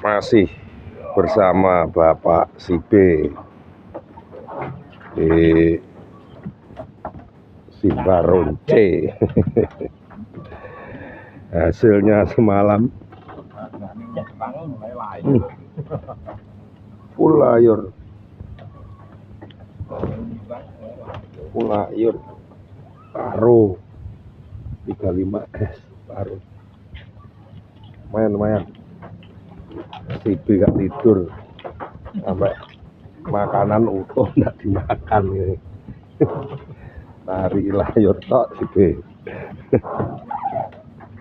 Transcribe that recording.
Masih bersama Bapak si B di Simbaron C. Hasilnya semalam full layur paruh 35S paruh. Lumayan si B gak tidur sampai makanan utuh nggak dimakan ini. Tari layur tok si B.